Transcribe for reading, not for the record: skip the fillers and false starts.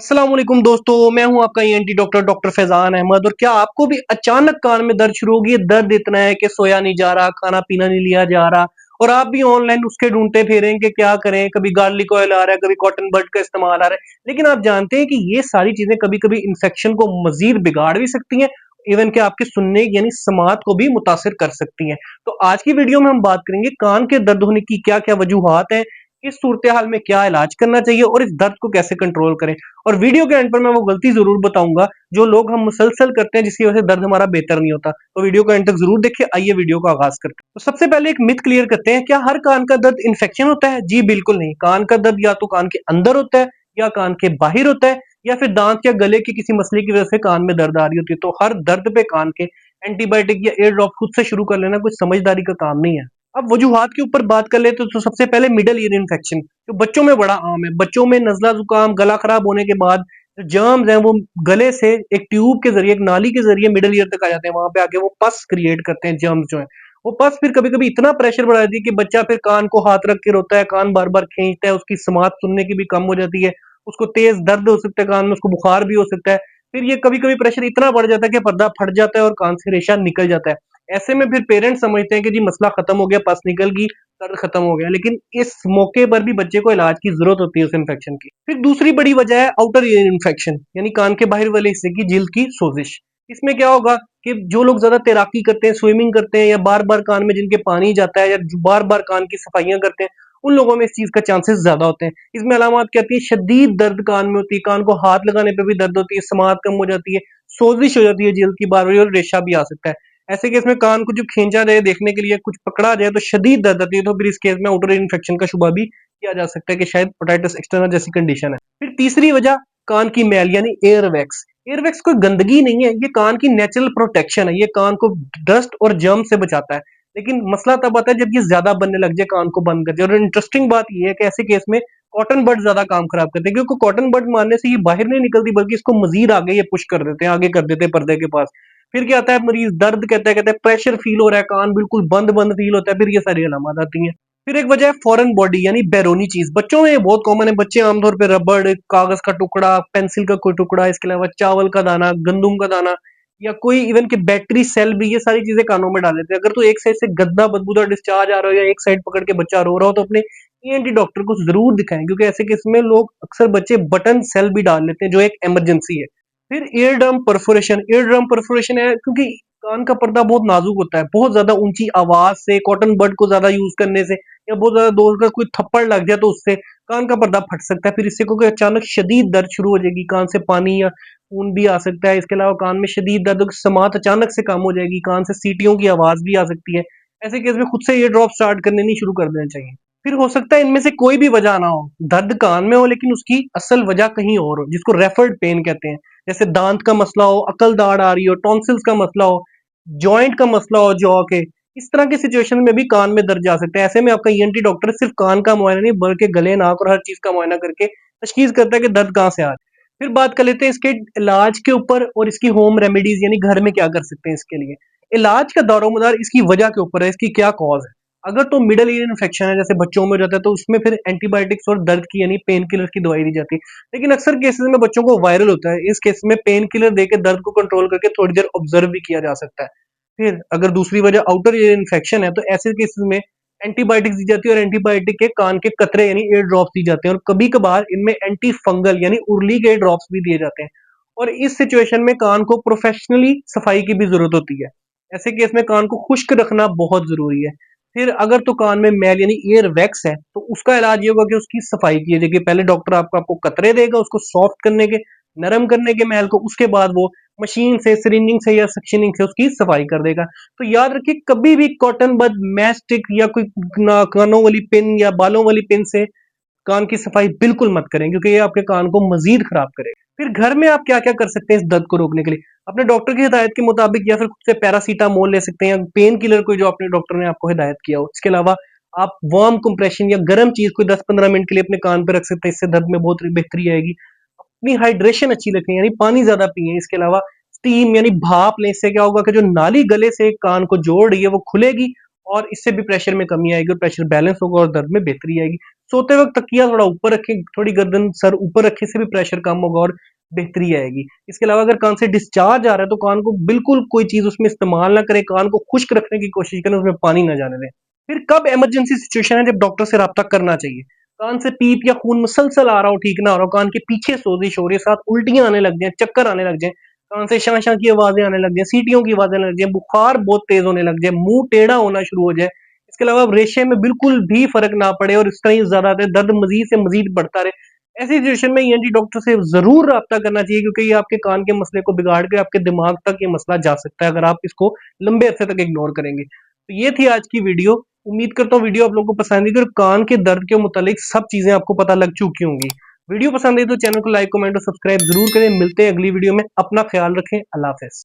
अस्सलाम वालेकुम दोस्तों, मैं हूं आपका ENT doctor doctor Faizan Ahmad. और क्या आपको भी अचानक कान में दर्द शुरू होगी? दर्द इतना है कि सोया नहीं जा रहा, खाना पीना नहीं लिया जा रहा, और आप भी ऑनलाइन उसके ढूंढते फिरें कि क्या करें। कभी गार्लिक ऑयल आ रहा है, कभी कॉटन बड का इस्तेमाल आ रहा है, लेकिन आप जानते हैं कि ये सारी चीजें कभी कभी इन्फेक्शन को मजीद बिगाड़ भी सकती हैं, इवन कि आपके सुनने यानी समात को भी मुतासिर कर सकती हैं। तो आज की वीडियो में हम बात करेंगे कान के दर्द होने की क्या क्या वजूहात हैं, इस सूरत हाल में क्या इलाज करना चाहिए और इस दर्द को कैसे कंट्रोल करें। और वीडियो के एंड पर मैं वो गलती जरूर बताऊंगा जो लोग हम मुसलसल करते हैं, जिसकी वजह से दर्द हमारा बेहतर नहीं होता। तो वीडियो को एंड तक जरूर देखिए। आइए वीडियो का आगाज करते हैं। तो सबसे पहले एक मिथ क्लियर करते हैं, क्या हर कान का दर्द इन्फेक्शन होता है? जी बिल्कुल नहीं। कान का दर्द या तो कान के अंदर होता है, या कान के बाहर होता है, या फिर दांत या गले के किसी मसले की वजह से कान में दर्द आ रही होती है। तो हर दर्द पे कान के एंटीबायोटिक या एयर ड्रॉप खुद से शुरू कर लेना कोई समझदारी का काम नहीं है। अब वजूहात के ऊपर बात कर ले तो सबसे पहले मिडल ईयर इन्फेक्शन, जो बच्चों में बड़ा आम है। बच्चों में नजला जुकाम, गला खराब होने के बाद जो जर्म्स हैं वो गले से एक ट्यूब के जरिए, एक नाली के जरिए मिडल ईयर तक आ जाते हैं। वहां पे आके वो पस क्रिएट करते हैं। जर्म्स जो है वो पस फिर कभी कभी इतना प्रेशर बढ़ा देती है कि बच्चा फिर कान को हाथ रख के रोता है, कान बार बार खींचता है, उसकी समात सुनने की भी कम हो जाती है, उसको तेज दर्द हो सकता है कान में, उसको बुखार भी हो सकता है। फिर ये कभी कभी प्रेशर इतना बढ़ जाता है कि पर्दा फट जाता है और कान से रेशा निकल जाता है। ऐसे में फिर पेरेंट्स समझते हैं कि जी मसला खत्म हो गया, पस निकल गई, दर्द खत्म हो गया, लेकिन इस मौके पर भी बच्चे को इलाज की जरूरत होती है उस इन्फेक्शन की। फिर दूसरी बड़ी वजह है आउटर ईयर इन्फेक्शन, यानी कान के बाहर वाले हिस्से की जिल्द की सोजिश। इसमें क्या होगा कि जो लोग ज्यादा तैराकी करते हैं, स्विमिंग करते हैं, या बार बार कान में जिनके पानी जाता है, या बार बार कान की सफाइयां करते हैं, उन लोगों में इस चीज का चांसेस ज्यादा होते हैं। इसमें अलामत क्या आती है? शदीद दर्द कान में होती है, कान को हाथ लगाने पर भी दर्द होती है, समात कम हो जाती है, सोजिश हो जाती है जिल्द की बार बार, और रेशा भी आ सकता है। ऐसे केस में कान को जो खींचा जाए देखने के लिए, कुछ पकड़ा जाए तो शदीद दर्द आती है। तो फिर इस केस में आउटर इन्फेक्शन का शुबा भी किया जा सकता है कि शायद ओटाइटिस एक्सटर्ना जैसी कंडीशन है। फिर तीसरी वजह कान की मैल यानी एयरवैक्स। एयरवैक्स कोई गंदगी नहीं है, ये कान की नेचुरल प्रोटेक्शन है। ये कान को डस्ट और जर्म से बचाता है। लेकिन मसला तब आता है जब ये ज्यादा बनने लग जाए, कान को बंद कर जाए। और इंटरेस्टिंग बात ये है कि ऐसे केस में कॉटन बड ज्यादा काम खराब करते हैं, क्योंकि कॉटन बड मारने से ये बाहर नहीं निकलती, बल्कि इसको मजीद आगे ये पुश कर देते हैं, आगे कर देते हैं पर्दे के पास। फिर क्या आता है? मरीज दर्द कहते हैं प्रेशर फील हो रहा है, कान बिल्कुल बंद बंद फील होता है। फिर ये सारी अलामत आती हैं। फिर एक वजह है फॉरेन बॉडी यानी बैरूनी चीज। बच्चों में ये बहुत कॉमन है। बच्चे आमतौर पर रबड़, कागज का टुकड़ा, पेंसिल का कोई टुकड़ा, इसके अलावा चावल का दाना, गंदुम का दाना, या कोई इवन के बैटरी सेल भी, ये सारी चीजें कानों में डाल देते हैं। अगर तो एक साइड से गंदा बदबूदार डिस्चार्ज आ रहा हो, या एक साइड पकड़ के बच्चा रो रहा हो, तो अपने ईएनटी डॉक्टर को जरूर दिखाएं, क्योंकि ऐसे केस में लोग अक्सर बच्चे बटन सेल भी डाल लेते हैं, जो एक इमरजेंसी है। फिर ear drum perforation. Ear drum perforation है क्योंकि कान का पर्दा बहुत नाजुक होता है। बहुत ज्यादा ऊंची आवाज से, कॉटन बड को ज्यादा यूज करने से, या बहुत ज्यादा दोस्त का कोई थप्पड़ लग जाए तो उससे कान का पर्दा फट सकता है। फिर इससे कोई अचानक शदीद दर्द शुरू हो जाएगी, कान से पानी या खून भी आ सकता है। इसके अलावा कान में शदीद दर्द की समात अचानक से कम हो जाएगी, कान से सीटियों की आवाज भी आ सकती है। ऐसे केस में खुद से ईयर ड्रॉप स्टार्ट करने नहीं शुरू कर देना चाहिए। फिर हो सकता है इनमें से कोई भी वजह ना हो, दर्द कान में हो लेकिन उसकी असल वजह कहीं और हो, जिसको रेफर्ड पेन कहते हैं। जैसे दांत का मसला हो, अकल दाढ़ आ रही हो, टॉन्सिल्स का मसला हो, जॉइंट का मसला हो जॉ के, इस तरह की सिचुएशन में भी कान में दर्द जा सकता है। ऐसे में आपका ईएनटी डॉक्टर सिर्फ कान का मुआयना नहीं, बल्कि गले, नाक और हर चीज का मुआयना करके तशखीस करता है कि दर्द कहाँ से आ रहा है। फिर बात कर लेते हैं इसके इलाज के ऊपर और इसकी होम रेमेडीज, यानी घर में क्या कर सकते हैं इसके लिए। इलाज का दारोमदार इसकी वजह के ऊपर है, इसकी क्या कॉज है। अगर तो मिडल ईयर इन्फेक्शन है, जैसे बच्चों में हो जाता है, तो उसमें फिर एंटीबायोटिक्स और दर्द की यानी पेन किलर की दवाई दी जाती है। लेकिन अक्सर केसेस में बच्चों को वायरल होता है, इस केस में पेन किलर देकर दर्द को कंट्रोल करके थोड़ी देर ऑब्जर्व भी किया जा सकता है। फिर अगर दूसरी वजह आउटर ईयर इन्फेक्शन है, तो ऐसे केसेस में एंटीबायोटिक्स दी जाती है, और एंटीबायोटिक के कान के कतरे यानी एयर ड्रॉप्स दी जाते हैं, और कभी कभार इनमें एंटी फंगल यानी उर्ली के ड्रॉप्स भी दिए जाते हैं। और इस सिचुएशन में कान को प्रोफेशनली सफाई की भी जरूरत होती है। ऐसे केस में कान को खुश्क रखना बहुत जरूरी है। फिर अगर तो कान में मैल यानी ईयर वैक्स है, तो उसका इलाज ये होगा कि उसकी सफाई की जाएगी। पहले डॉक्टर आपको कतरे देगा उसको सॉफ्ट करने के, नरम करने के मैल को, उसके बाद वो मशीन से, सिरिंजिंग से या सक्शनिंग से उसकी सफाई कर देगा। तो याद रखिए, कभी भी कॉटन बड, मैस्टिक या कोई कानों वाली पिन या बालों वाली पिन से कान की सफाई बिल्कुल मत करें, क्योंकि ये आपके कान को मजीद खराब करेगा। फिर घर में आप क्या क्या कर सकते हैं इस दर्द को रोकने के लिए? अपने डॉक्टर की हिदायत के मुताबिक, या फिर खुद से पैरासीटामोल ले सकते हैं, या पेन किलर कोई जो अपने डॉक्टर ने आपको हिदायत किया हो। इसके अलावा आप वार्म कंप्रेशन या गर्म चीज कोई 10-15 मिनट के लिए अपने कान पे रख सकते हैं, इससे दर्द में बहुत बेहतरी आएगी। अपनी हाइड्रेशन अच्छी रखें, यानी पानी ज्यादा पिए। इसके अलावा स्टीम यानी भाप लें, इससे क्या होगा कि जो नाली गले से कान को जोड़ रही है वो खुलेगी, और इससे भी प्रेशर में कमी आएगी, और प्रेशर बैलेंस होगा और दर्द में बेहतरी आएगी। सोते वक्त तकिया थोड़ा ऊपर रखें, थोड़ी गर्दन सर ऊपर रखने से भी प्रेशर कम होगा और बेहतरी आएगी। इसके अलावा अगर कान से डिस्चार्ज आ रहा है तो कान को बिल्कुल कोई चीज उसमें इस्तेमाल ना करें, कान को खुश्क रखने की कोशिश करें, उसमें पानी ना जाने दें। फिर कब इमरजेंसी सिचुएशन है जब डॉक्टर से राब्ता करना चाहिए? कान से पीप या खून मुसलसल आ रहा हो, ठीक ना हो रहा हो, कान के पीछे सोजिश हो रही है, साथ उल्टियां आने लग जाए, चक्कर आने लग जाए, कान से शां शां की आवाजें आने लग जाए, सीटियों की आवाजें आने लग जाए, बुखार बहुत तेज होने लग जाए, मुंह टेढ़ा होना शुरू हो जाए, इसके अलावा रेशे में बिल्कुल भी फर्क ना पड़े और इस तरह ही ज्यादा दर्द मजीद से मजीद बढ़ता रहे, ऐसी सिचुएशन में ईएनटी डॉक्टर से जरूर राब्ता करना चाहिए, क्योंकि ये आपके कान के मसले को बिगाड़ के आपके दिमाग तक ये मसला जा सकता है अगर आप इसको लंबे अरसे तक इग्नोर करेंगे। तो ये थी आज की वीडियो। उम्मीद करता हूँ वीडियो आप लोगों को पसंद आई और कान के दर्द के मुतालिक सब चीजें आपको पता लग चुकी होंगी। वीडियो पसंद आई तो चैनल को लाइक कमेंट और सब्सक्राइब जरूर करें। मिलते हैं अगली वीडियो में, अपना ख्याल रखें। अल्लाह हाफिज।